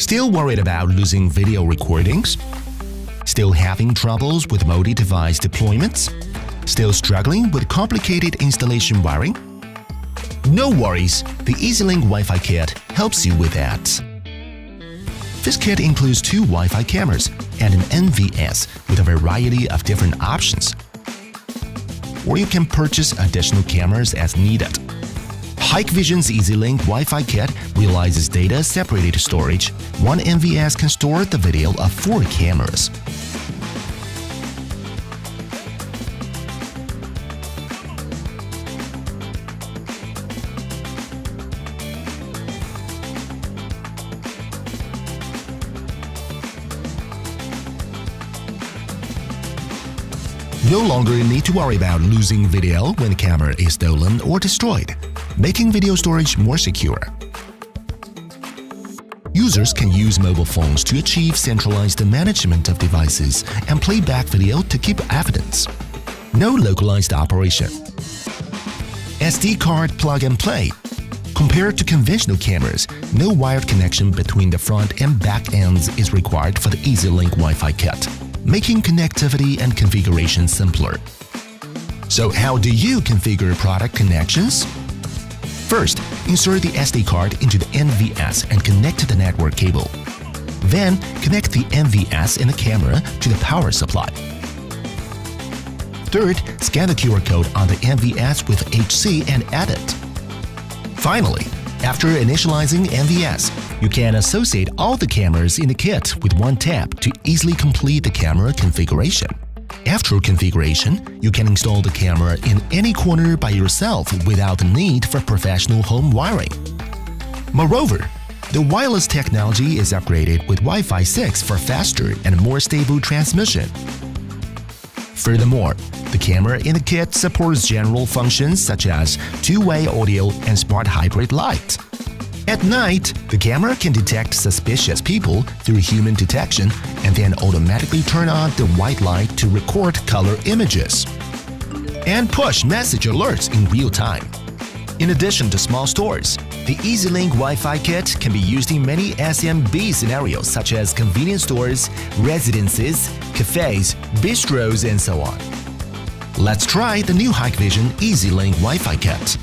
Still worried about losing video recordings? Still having troubles with multi-device deployments? Still struggling with complicated installation wiring? No worries, the EasyLink Wi-Fi kit helps you with that. This kit includes 2 Wi-Fi cameras and an NVS with a variety of different options. Or you can purchase additional cameras as needed. Hikvision's EasyLink Wi-Fi kit realizes data separated storage. 1 NVS can store the video of 4 cameras. No longer need to worry about losing video when the camera is stolen or destroyed, making video storage more secure. Users can use mobile phones to achieve centralized management of devices and play back video to keep evidence. No localized operation. SD card plug and play. Compared to conventional cameras, no wired connection between the front and back ends is required for the EasyLink Wi-Fi kit, making connectivity and configuration simpler. So how do you configure product connections? First, insert the SD card into the NVS and connect to the network cable. Then, connect the NVS and the camera to the power supply. Third, scan the QR code on the NVS with HC and add it. Finally, after initializing NVS, you can associate all the cameras in the kit with one tap to easily complete the camera configuration. After configuration, you can install the camera in any corner by yourself without the need for professional home wiring. Moreover, the wireless technology is upgraded with Wi-Fi 6 for faster and more stable transmission. Furthermore, the camera in the kit supports general functions such as two-way audio and smart hybrid light. At night, the camera can detect suspicious people through human detection and then automatically turn on the white light to record color images and push message alerts in real time. In addition to small stores, the EasyLink Wi-Fi kit can be used in many SMB scenarios such as convenience stores, residences, cafes, bistros, and so on. Let's try the new Hikvision EasyLink Wi-Fi kit.